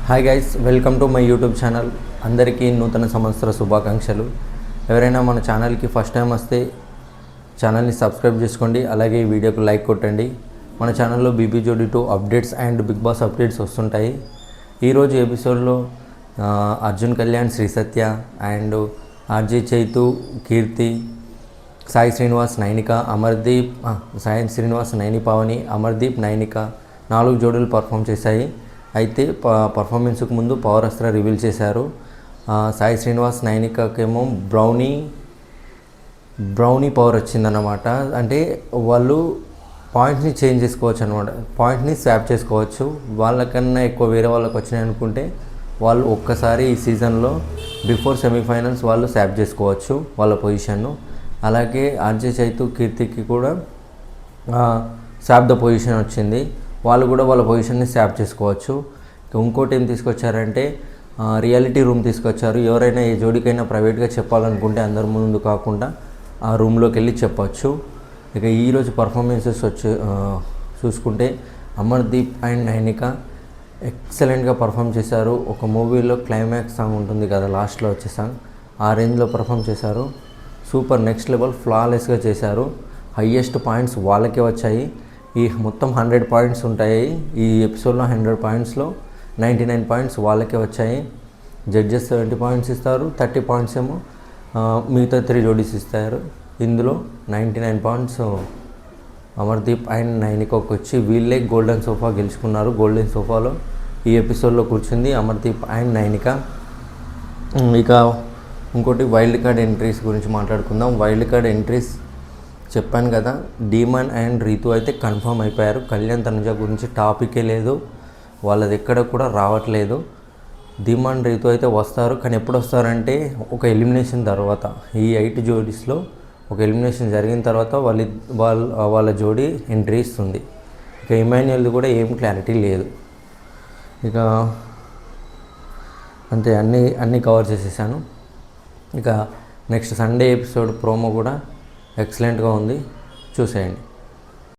Hi guys, welcome to my YouTube channel. అందరికీ నూతన సంవత్సర శుభాకాంక్షలు. ఎవరైనా మన ఛానల్కి ఫస్ట్ టైం వస్తే ఛానల్ని సబ్స్క్రైబ్ చేసుకోండి, అలాగే ఈ వీడియోకి లైక్ కొట్టండి. మన ఛానల్లో BB Jodi 2 updates and Bigg Boss updates వస్తుంటాయి. ఈరోజు ఎపిసోడ్లో అర్జున్ కళ్యాణ్, శ్రీ సత్య అండ్ ఆర్జే చైతు, కీర్తి, సాయి శ్రీనివాస్, నైనిక, అమర్దీప్, సాయి శ్రీనివాస్, నైని పావని, అమర్దీప్, నైనిక 4 జోడీలు పర్ఫామ్ చేశాయి. అయితే పర్ఫార్మెన్స్కు ముందు పవర్ అస్త్ర రివీల్ చేశారు. సాయి శ్రీనివాస్, నైనికకేమో బ్రౌనీ పవర్ వచ్చిందన్నమాట. అంటే వాళ్ళు పాయింట్స్ని చేంజ్ చేసుకోవచ్చు అనమాట, పాయింట్ని స్వాప్ చేసుకోవచ్చు. వాళ్ళకన్నా ఎక్కువ వేరే వాళ్ళకి వచ్చినాయి అనుకుంటే వాళ్ళు ఒక్కసారి ఈ సీజన్లో బిఫోర్ సెమీఫైనల్స్ వాళ్ళు స్వాప్ చేసుకోవచ్చు వాళ్ళ పొజిషన్ను. అలాగే ఆర్జే చైతు, కీర్తికి కూడా స్వాప్ ద పొజిషన్ వచ్చింది. వాళ్ళు కూడా వాళ్ళ పొజిషన్ని స్వాప్ చేసుకోవచ్చు. ఇంకోటి ఏం తీసుకొచ్చారంటే రియాలిటీ రూమ్ తీసుకొచ్చారు. ఎవరైనా ఏ జోడికైనా ప్రైవేట్గా చెప్పాలనుకుంటే అందరి ముందు కాకుండా ఆ రూమ్లోకి వెళ్ళి చెప్పచ్చు. ఇక ఈరోజు పర్ఫార్మెన్సెస్ చూసుకుంటే అమర్దీప్ అండ్ నైనిక ఎక్సలెంట్గా పర్ఫామ్ చేశారు. ఒక మూవీలో క్లైమాక్స్ సాంగ్ ఉంటుంది కదా, లాస్ట్లో వచ్చే సాంగ్, ఆ రేంజ్లో పర్ఫామ్ చేశారు. సూపర్, నెక్స్ట్ లెవెల్, ఫ్లాలెస్గా చేశారు. హయ్యెస్ట్ పాయింట్స్ వాళ్ళకే వచ్చాయి. ఈ మొత్తం 100 పాయింట్స్ ఉంటాయి. ఈ ఎపిసోడ్లో 100 పాయింట్స్లో 99 పాయింట్స్ వాళ్ళకే వచ్చాయి. జడ్జెస్ 70 పాయింట్స్ ఇస్తారు, 30 పాయింట్స్ ఏమో మిగతా 3 జోడీస్ ఇస్తారు. ఇందులో 99 పాయింట్స్ అమర్దీప్ అండ్ నైనికకు వచ్చి వీళ్ళే గోల్డెన్ సోఫా గెలుచుకున్నారు. గోల్డెన్ సోఫాలో ఈ ఎపిసోడ్లో కూర్చుంది అమర్దీప్ అండ్ నైనిక. ఇక ఇంకోటి వైల్డ్ కార్డ్ ఎంట్రీస్ గురించి మాట్లాడుకుందాం. వైల్డ్ కార్డ్ ఎంట్రీస్ చెప్పాను కదా, డీమన్ అండ్ రీతు అయితే కన్ఫర్మ్ అయిపోయారు. కళ్యాణ్, తనుజ గురించి టాపికే లేదు, వాళ్ళది ఎక్కడ కూడా రావట్లేదు. డీమన్, రీతు అయితే వస్తారు, కానీ ఎప్పుడు వస్తారంటే ఒక ఎలిమినేషన్ తర్వాత. ఈ 8 జోడీస్లో ఒక ఎలిమినేషన్ జరిగిన తర్వాత వాళ్ళ జోడీ ఎంట్రీ ఇస్తుంది. ఇక ఇమాన్యుయల్ది కూడా ఏం క్లారిటీ లేదు. ఇక అంతే, అన్నీ కవర్ చేసేసాను. ఇక నెక్స్ట్ సండే ఎపిసోడ్ ప్రోమో కూడా ఎక్సలెంట్గా ఉంది, చూసేయండి.